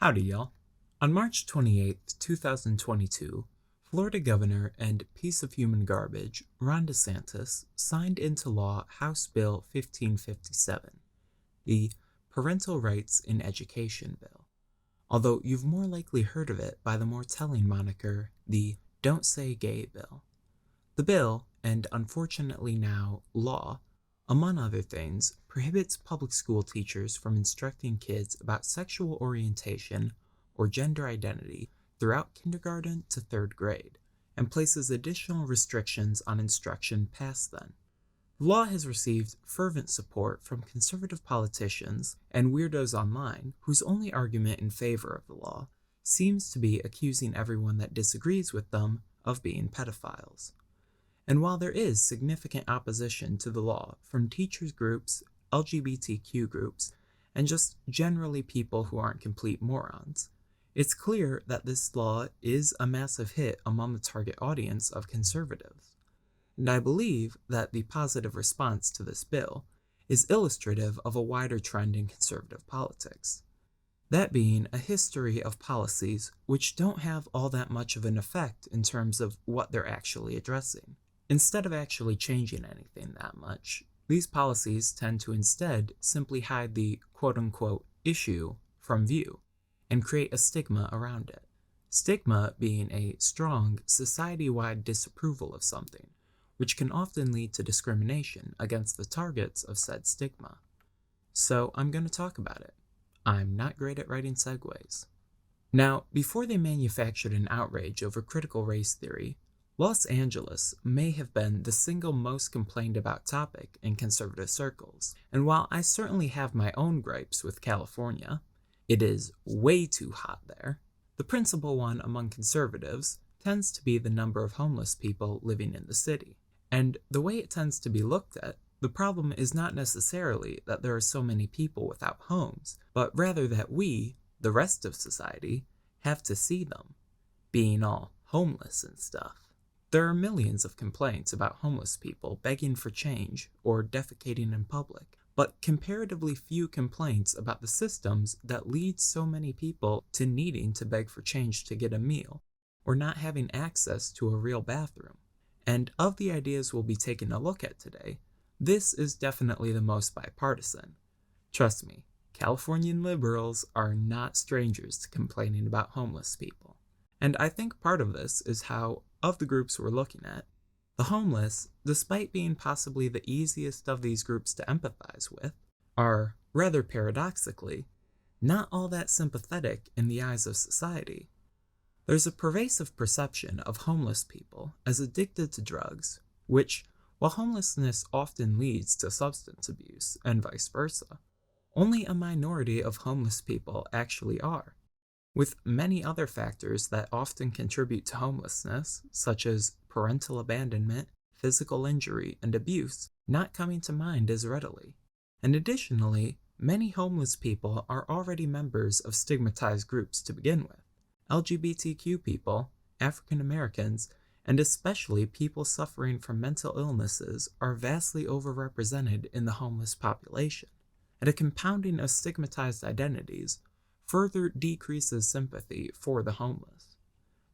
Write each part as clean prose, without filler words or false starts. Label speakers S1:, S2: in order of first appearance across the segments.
S1: Howdy, y'all. On March 28, 2022, Florida Governor and piece of human garbage Ron DeSantis signed into law House Bill 1557, the Parental Rights in Education Bill, although you've more likely heard of it by the more telling moniker, the Don't Say Gay Bill. The bill, and unfortunately now law, among other things, prohibits public school teachers from instructing kids about sexual orientation or gender identity throughout kindergarten to third grade, and places additional restrictions on instruction past then. The law has received fervent support from conservative politicians and weirdos online whose only argument in favor of the law seems to be accusing everyone that disagrees with them of being pedophiles. And while there is significant opposition to the law from teachers groups, LGBTQ groups, and just generally people who aren't complete morons, it's clear that this law is a massive hit among the target audience of conservatives. And I believe that the positive response to this bill is illustrative of a wider trend in conservative politics. That being a history of policies which don't have all that much of an effect in terms of what they're actually addressing. Instead of actually changing anything that much, these policies tend to instead simply hide the quote-unquote issue from view and create a stigma around it. Stigma being a strong, society-wide disapproval of something, which can often lead to discrimination against the targets of said stigma. So I'm going to talk about it. I'm not great at writing segues. Now, before they manufactured an outrage over critical race theory, Los Angeles may have been the single most complained about topic in conservative circles, and while I certainly have my own gripes with California, it is way too hot there, the principal one among conservatives tends to be the number of homeless people living in the city. And the way it tends to be looked at, the problem is not necessarily that there are so many people without homes, but rather that we, the rest of society, have to see them, being all homeless and stuff. There are millions of complaints about homeless people begging for change or defecating in public, but comparatively few complaints about the systems that lead so many people to needing to beg for change to get a meal, or not having access to a real bathroom. And of the ideas we'll be taking a look at today, this is definitely the most bipartisan. Trust me, Californian liberals are not strangers to complaining about homeless people. And I think part of this is how, of the groups we're looking at, the homeless, despite being possibly the easiest of these groups to empathize with, are, rather paradoxically, not all that sympathetic in the eyes of society. There's a pervasive perception of homeless people as addicted to drugs, which, while homelessness often leads to substance abuse and vice versa, only a minority of homeless people actually are, with many other factors that often contribute to homelessness, such as parental abandonment, physical injury, and abuse, not coming to mind as readily. And additionally, many homeless people are already members of stigmatized groups to begin with. LGBTQ people, African Americans, and especially people suffering from mental illnesses are vastly overrepresented in the homeless population, and a compounding of stigmatized identities further decreases sympathy for the homeless.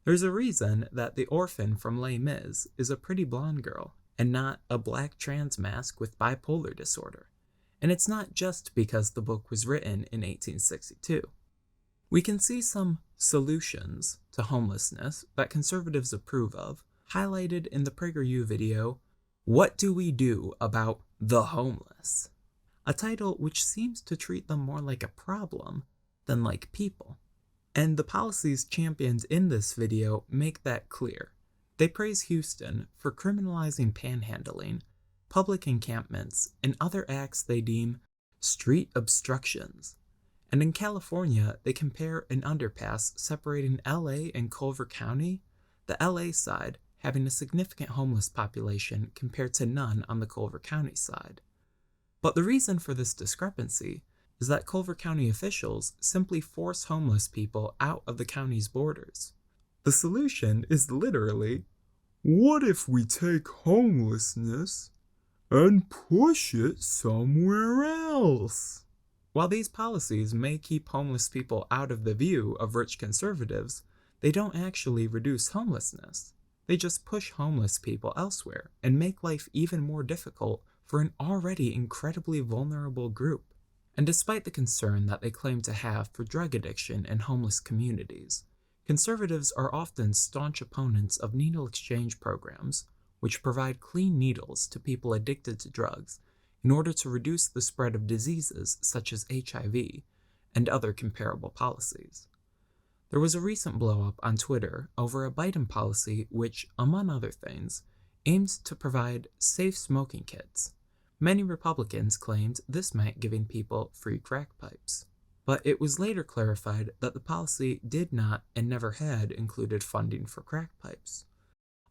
S1: There's a reason that the orphan from Les Mis is a pretty blonde girl and not a black trans mask with bipolar disorder, and it's not just because the book was written in 1862. We can see some solutions to homelessness that conservatives approve of, highlighted in the PragerU video, What Do We Do About the Homeless? A title which seems to treat them more like a problem than like people. And the policies championed in this video make that clear. They praise Houston for criminalizing panhandling, public encampments, and other acts they deem street obstructions. And in California, they compare an underpass separating LA and Culver County, the LA side having a significant homeless population compared to none on the Culver County side. But the reason for this discrepancy is that Culver County officials simply force homeless people out of the county's borders. The solution is literally, what if we take homelessness and push it somewhere else? While these policies may keep homeless people out of the view of rich conservatives, they don't actually reduce homelessness. They just push homeless people elsewhere and make life even more difficult for an already incredibly vulnerable group. And despite the concern that they claim to have for drug addiction in homeless communities, conservatives are often staunch opponents of needle exchange programs, which provide clean needles to people addicted to drugs in order to reduce the spread of diseases such as HIV and other comparable policies. There was a recent blow-up on Twitter over a Biden policy which, among other things, aimed to provide safe smoking kits. Many Republicans claimed this meant giving people free crack pipes. But it was later clarified that the policy did not and never had included funding for crack pipes.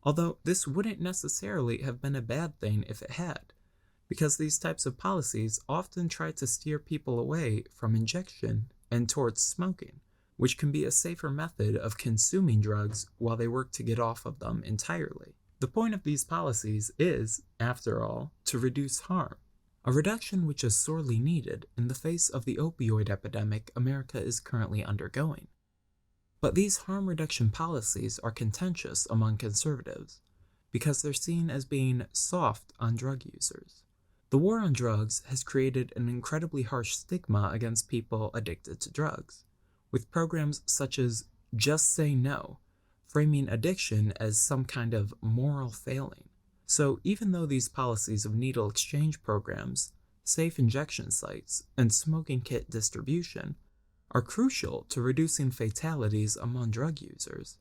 S1: Although this wouldn't necessarily have been a bad thing if it had, because these types of policies often try to steer people away from injection and towards smoking, which can be a safer method of consuming drugs while they work to get off of them entirely. The point of these policies is, after all, to reduce harm, a reduction which is sorely needed in the face of the opioid epidemic America is currently undergoing. But these harm reduction policies are contentious among conservatives because they're seen as being soft on drug users. The war on drugs has created an incredibly harsh stigma against people addicted to drugs, with programs such as Just Say No, framing addiction as some kind of moral failing. So even though these policies of needle exchange programs, safe injection sites, and smoking kit distribution are crucial to reducing fatalities among drug users,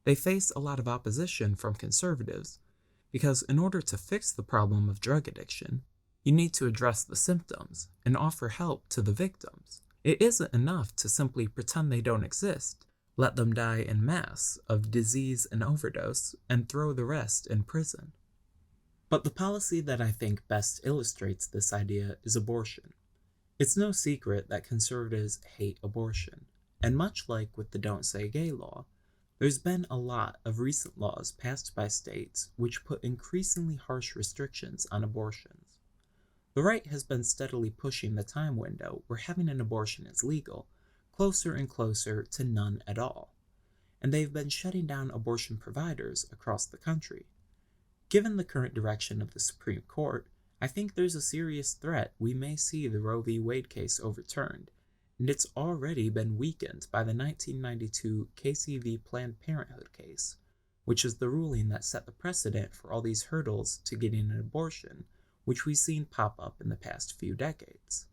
S1: they face a lot of opposition from conservatives because in order to fix the problem of drug addiction, you need to address the symptoms and offer help to the victims. It isn't enough to simply pretend they don't exist, let them die en masse of disease and overdose, and throw the rest in prison. But the policy that I think best illustrates this idea is abortion. It's no secret that conservatives hate abortion, and much like with the Don't Say Gay law, there's been a lot of recent laws passed by states which put increasingly harsh restrictions on abortions. The right has been steadily pushing the time window where having an abortion is legal closer and closer to none at all, and they've been shutting down abortion providers across the country. Given the current direction of the Supreme Court, I think there's a serious threat we may see the Roe v. Wade case overturned, and it's already been weakened by the 1992 Casey v. Planned Parenthood case, which is the ruling that set the precedent for all these hurdles to getting an abortion, which we've seen pop up in the past few decades.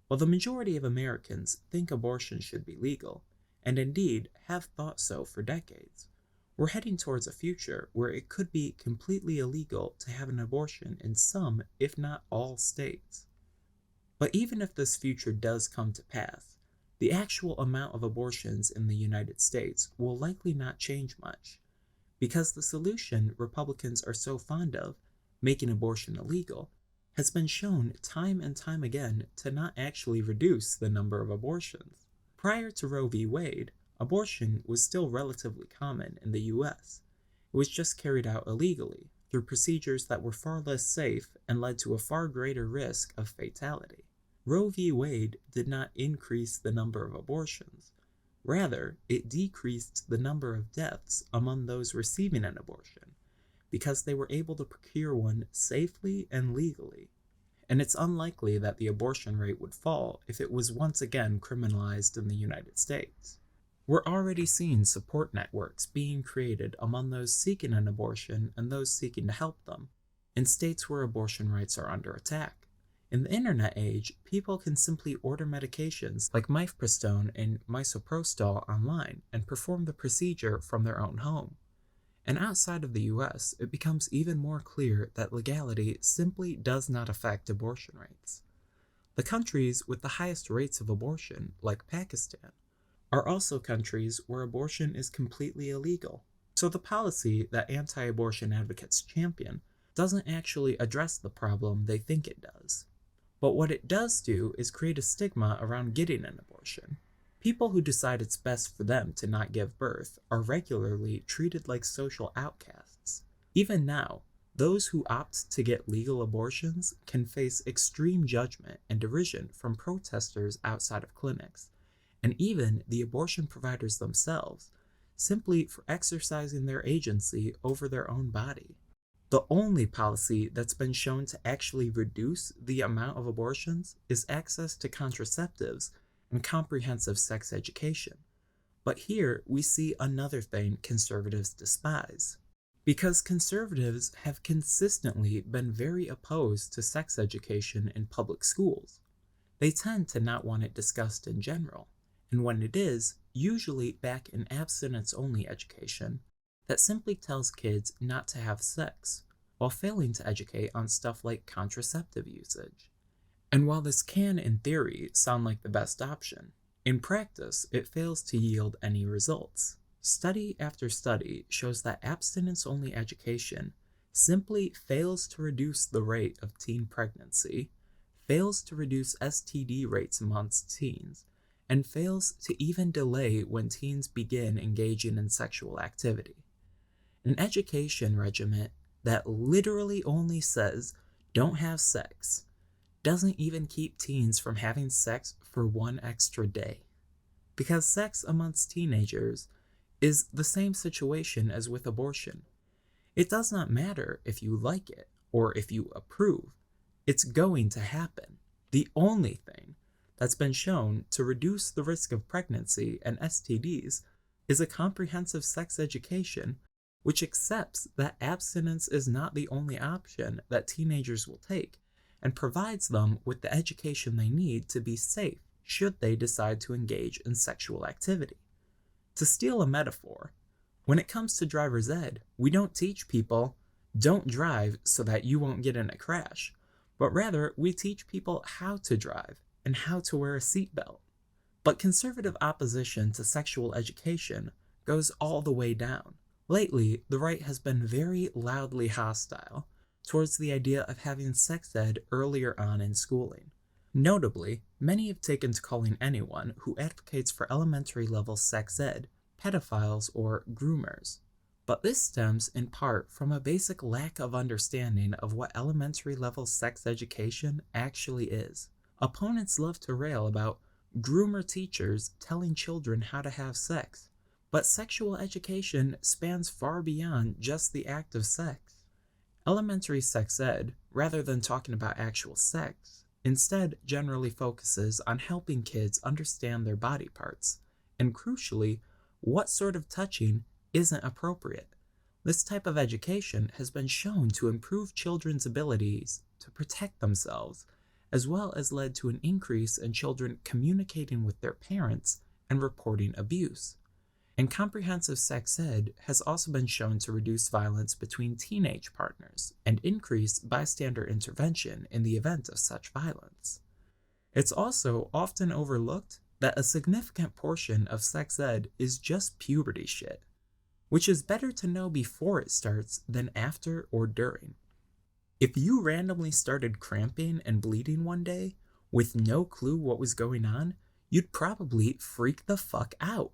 S1: While the majority of Americans think abortion should be legal, and indeed have thought so for decades, we're heading towards a future where it could be completely illegal to have an abortion in some, if not all, states. But even if this future does come to pass, the actual amount of abortions in the United States will likely not change much, because the solution Republicans are so fond of, making abortion illegal, has been shown time and time again to not actually reduce the number of abortions. Prior to Roe v. Wade, abortion was still relatively common in the US. It was just carried out illegally, through procedures that were far less safe and led to a far greater risk of fatality. Roe v. Wade did not increase the number of abortions. Rather, it decreased the number of deaths among those receiving an abortion, because they were able to procure one safely and legally. And it's unlikely that the abortion rate would fall if it was once again criminalized in the United States. We're already seeing support networks being created among those seeking an abortion and those seeking to help them, in states where abortion rights are under attack. In the internet age, people can simply order medications like mifepristone and misoprostol online and perform the procedure from their own home. And outside of the US, it becomes even more clear that legality simply does not affect abortion rates. The countries with the highest rates of abortion, like Pakistan, are also countries where abortion is completely illegal. So the policy that anti-abortion advocates champion doesn't actually address the problem they think it does. But what it does do is create a stigma around getting an abortion. People who decide it's best for them to not give birth are regularly treated like social outcasts. Even now, those who opt to get legal abortions can face extreme judgment and derision from protesters outside of clinics, and even the abortion providers themselves, simply for exercising their agency over their own body. The only policy that's been shown to actually reduce the amount of abortions is access to contraceptives and comprehensive sex education. But here we see another thing conservatives despise. Because conservatives have consistently been very opposed to sex education in public schools, they tend to not want it discussed in general, and when it is, usually back in abstinence-only education, that simply tells kids not to have sex, while failing to educate on stuff like contraceptive usage. And while this can, in theory, sound like the best option, in practice it fails to yield any results. Study after study shows that abstinence-only education simply fails to reduce the rate of teen pregnancy, fails to reduce STD rates amongst teens, and fails to even delay when teens begin engaging in sexual activity. An education regimen that literally only says, "don't have sex," doesn't even keep teens from having sex for one extra day. Because sex amongst teenagers is the same situation as with abortion. It does not matter if you like it or if you approve. It's going to happen. The only thing that's been shown to reduce the risk of pregnancy and STDs is a comprehensive sex education which accepts that abstinence is not the only option that teenagers will take and provides them with the education they need to be safe should they decide to engage in sexual activity. To steal a metaphor, when it comes to driver's ed, we don't teach people, don't drive so that you won't get in a crash, but rather we teach people how to drive and how to wear a seatbelt. But conservative opposition to sexual education goes all the way down. Lately, the right has been very loudly hostile towards the idea of having sex ed earlier on in schooling. Notably, many have taken to calling anyone who advocates for elementary level sex ed pedophiles or groomers. But this stems in part from a basic lack of understanding of what elementary level sex education actually is. Opponents love to rail about groomer teachers telling children how to have sex, but sexual education spans far beyond just the act of sex. Elementary sex ed, rather than talking about actual sex, instead generally focuses on helping kids understand their body parts, and crucially, what sort of touching isn't appropriate. This type of education has been shown to improve children's abilities to protect themselves, as well as led to an increase in children communicating with their parents and reporting abuse. And comprehensive sex ed has also been shown to reduce violence between teenage partners and increase bystander intervention in the event of such violence. It's also often overlooked that a significant portion of sex ed is just puberty shit, which is better to know before it starts than after or during. If you randomly started cramping and bleeding one day with no clue what was going on, you'd probably freak the fuck out.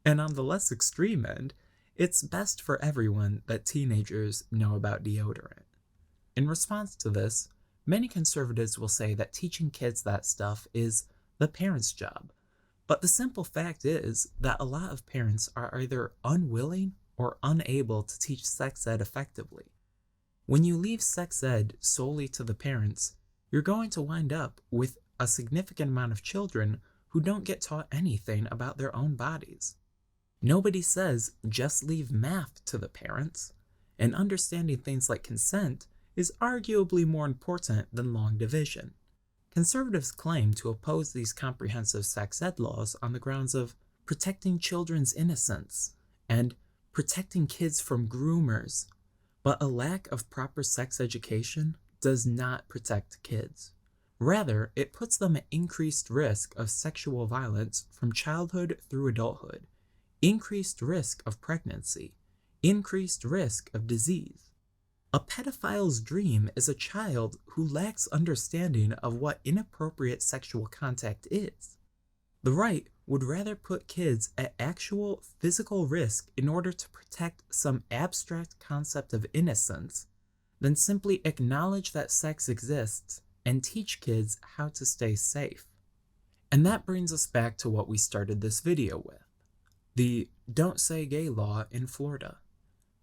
S1: And on the less extreme end, it's best for everyone that teenagers know about deodorant. In response to this, many conservatives will say that teaching kids that stuff is the parents' job. But the simple fact is that a lot of parents are either unwilling or unable to teach sex ed effectively. When you leave sex ed solely to the parents, you're going to wind up with a significant amount of children who don't get taught anything about their own bodies. Nobody says just leave math to the parents, and understanding things like consent is arguably more important than long division. Conservatives claim to oppose these comprehensive sex ed laws on the grounds of protecting children's innocence and protecting kids from groomers, but a lack of proper sex education does not protect kids. Rather, it puts them at increased risk of sexual violence from childhood through adulthood, increased risk of pregnancy, increased risk of disease. A pedophile's dream is a child who lacks understanding of what inappropriate sexual contact is. The right would rather put kids at actual physical risk in order to protect some abstract concept of innocence then simply acknowledge that sex exists and teach kids how to stay safe. And that brings us back to what we started this video with, the Don't Say Gay law in Florida.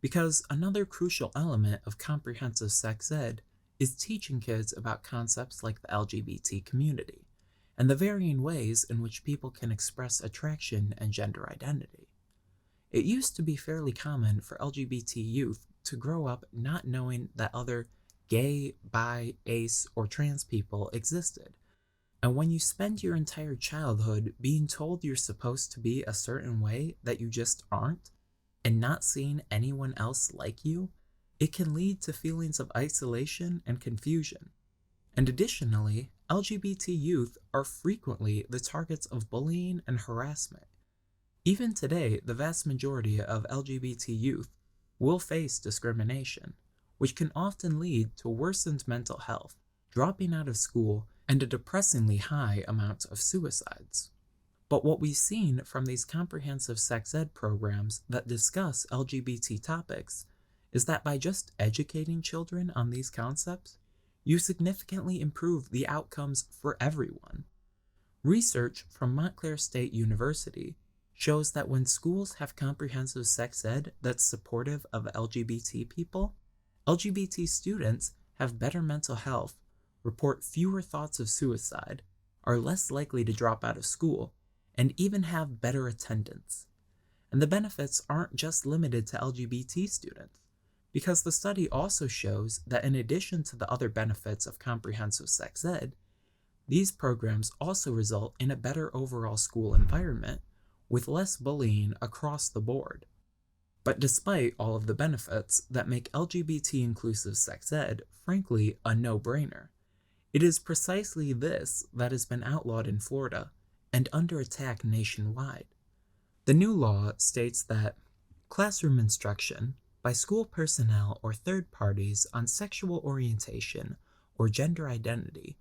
S1: Because another crucial element of comprehensive sex ed is teaching kids about concepts like the LGBT community and the varying ways in which people can express attraction and gender identity. It used to be fairly common for LGBT youth to grow up not knowing that other gay, bi, ace, or trans people existed. And when you spend your entire childhood being told you're supposed to be a certain way that you just aren't, and not seeing anyone else like you, it can lead to feelings of isolation and confusion. And additionally, LGBT youth are frequently the targets of bullying and harassment. Even today, the vast majority of LGBT youth will face discrimination, which can often lead to worsened mental health, dropping out of school, and a depressingly high amount of suicides. But what we've seen from these comprehensive sex ed programs that discuss LGBT topics is that by just educating children on these concepts, you significantly improve the outcomes for everyone. Research from Montclair State University shows that when schools have comprehensive sex ed that's supportive of LGBT people, LGBT students have better mental health, report fewer thoughts of suicide, are less likely to drop out of school, and even have better attendance. And the benefits aren't just limited to LGBT students, because the study also shows that in addition to the other benefits of comprehensive sex ed, these programs also result in a better overall school environment with less bullying across the board. But despite all of the benefits that make LGBT-inclusive sex ed, frankly, a no-brainer, it is precisely this that has been outlawed in Florida and under attack nationwide. The new law states that classroom instruction by school personnel or third parties on sexual orientation or gender identity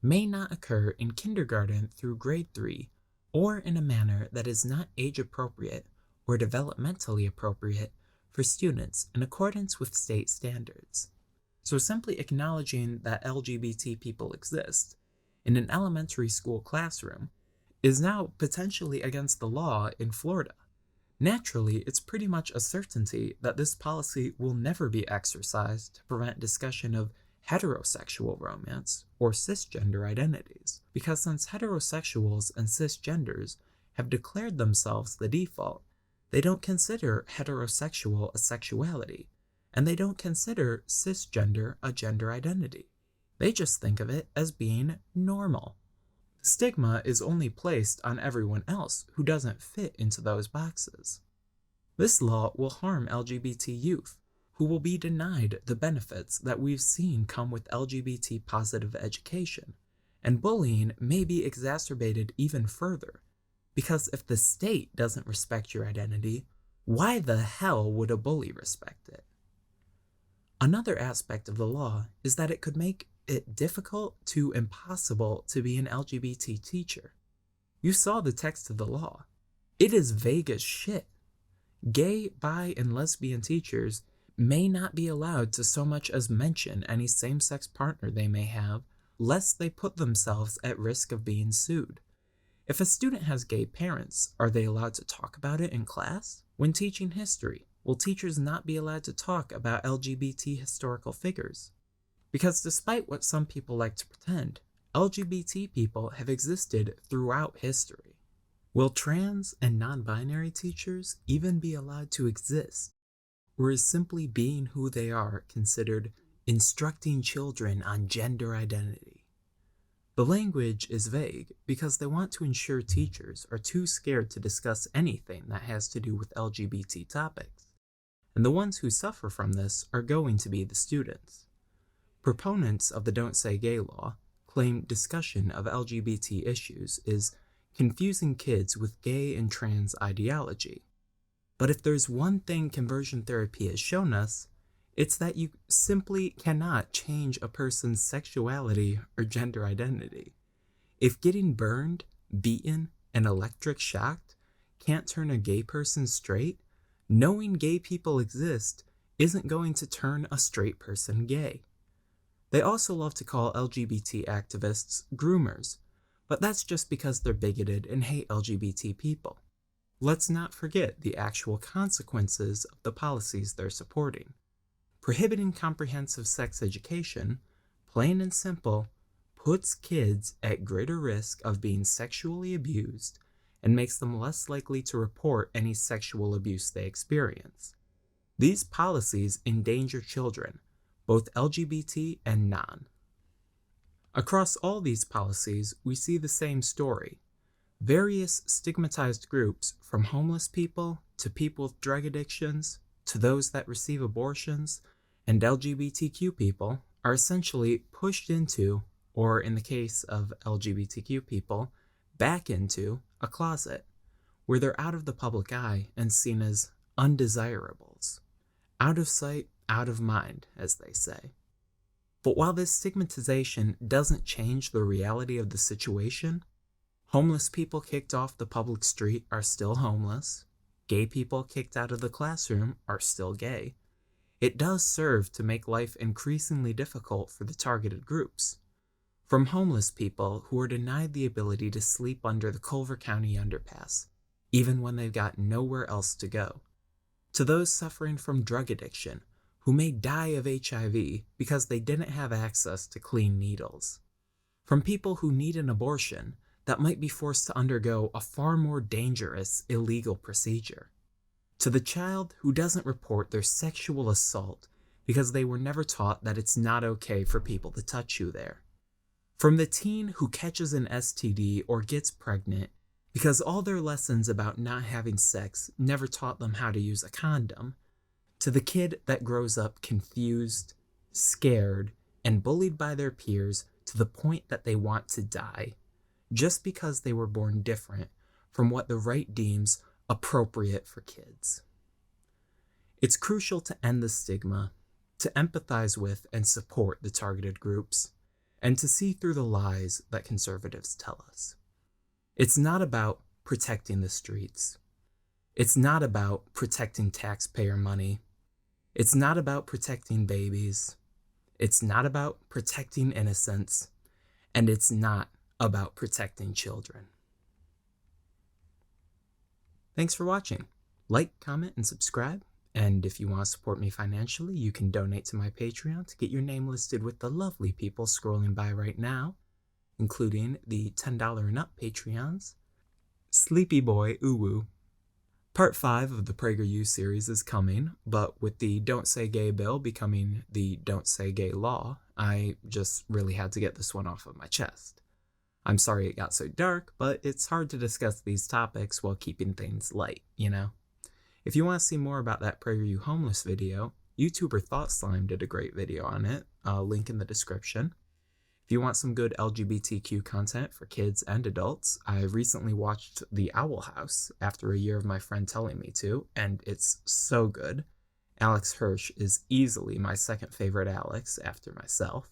S1: may not occur in kindergarten through grade 3 or in a manner that is not age-appropriate or developmentally appropriate for students in accordance with state standards. So simply acknowledging that LGBT people exist in an elementary school classroom is now potentially against the law in Florida. Naturally, it's pretty much a certainty that this policy will never be exercised to prevent discussion of heterosexual romance or cisgender identities, because since heterosexuals and cisgenders have declared themselves the default, they don't consider heterosexual a sexuality, and they don't consider cisgender a gender identity. They just think of it as being normal. The stigma is only placed on everyone else who doesn't fit into those boxes. This law will harm LGBT youth, who will be denied the benefits that we've seen come with LGBT-positive education, and bullying may be exacerbated even further, because if the state doesn't respect your identity, why the hell would a bully respect it? Another aspect of the law is that it could make it difficult to impossible to be an LGBT teacher. You saw the text of the law. It is vague as shit. Gay, bi, and lesbian teachers may not be allowed to so much as mention any same-sex partner they may have, lest they put themselves at risk of being sued. If a student has gay parents, are they allowed to talk about it in class? When teaching history, will teachers not be allowed to talk about LGBT historical figures? Because despite what some people like to pretend, LGBT people have existed throughout history. Will trans and non-binary teachers even be allowed to exist? Or is simply being who they are considered instructing children on gender identity? The language is vague because they want to ensure teachers are too scared to discuss anything that has to do with LGBT topics. And the ones who suffer from this are going to be the students. Proponents of the Don't Say Gay law claim discussion of LGBT issues is confusing kids with gay and trans ideology. But if there's one thing conversion therapy has shown us, it's that you simply cannot change a person's sexuality or gender identity. If getting burned, beaten, and electric shocked can't turn a gay person straight, knowing gay people exist isn't going to turn a straight person gay. They also love to call LGBT activists groomers, but that's just because they're bigoted and hate LGBT people. Let's not forget the actual consequences of the policies they're supporting. Prohibiting comprehensive sex education, plain and simple, puts kids at greater risk of being sexually abused and makes them less likely to report any sexual abuse they experience. These policies endanger children, both LGBT and non. Across all these policies, we see the same story. Various stigmatized groups, from homeless people to people with drug addictions to those that receive abortions, and LGBTQ people, are essentially pushed into, or in the case of LGBTQ people, back into a closet, where they're out of the public eye and seen as undesirables. Out of sight, out of mind, as they say. But while this stigmatization doesn't change the reality of the situation, homeless people kicked off the public street are still homeless, gay people kicked out of the classroom are still gay. It does serve to make life increasingly difficult for the targeted groups. From homeless people who are denied the ability to sleep under the Culver County underpass, even when they've got nowhere else to go, to those suffering from drug addiction who may die of HIV because they didn't have access to clean needles, from people who need an abortion that might be forced to undergo a far more dangerous illegal procedure, to the child who doesn't report their sexual assault because they were never taught that it's not okay for people to touch you there, from the teen who catches an STD or gets pregnant because all their lessons about not having sex never taught them how to use a condom, to the kid that grows up confused, scared, and bullied by their peers to the point that they want to die, just because they were born different from what the right deems appropriate for kids. It's crucial to end the stigma, to empathize with and support the targeted groups, and to see through the lies that conservatives tell us. It's not about protecting the streets. It's not about protecting taxpayer money. It's not about protecting babies. It's not about protecting innocence. And it's not about protecting children. Thanks for watching. Like, comment, and subscribe. And if you want to support me financially, you can donate to my Patreon to get your name listed with the lovely people scrolling by right now, including the $10 and up Patreons, Sleepy Boy Uwu. Part 5 of the PragerU series is coming, but with the Don't Say Gay bill becoming the Don't Say Gay law, I just really had to get this one off of my chest. I'm sorry it got so dark, but it's hard to discuss these topics while keeping things light, you know? If you want to see more about that PragerU homeless video, YouTuber Thought Slime did a great video on it, link in the description. If you want some good LGBTQ content for kids and adults, I recently watched The Owl House after a year of my friend telling me to, and it's so good. Alex Hirsch is easily my second favorite Alex after myself.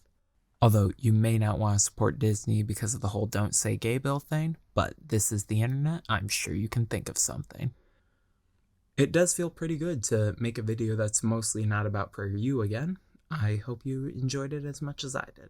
S1: Although you may not want to support Disney because of the whole Don't Say Gay bill thing, but this is the internet, I'm sure you can think of something. It does feel pretty good to make a video that's mostly not about PragerU again. I hope you enjoyed it as much as I did.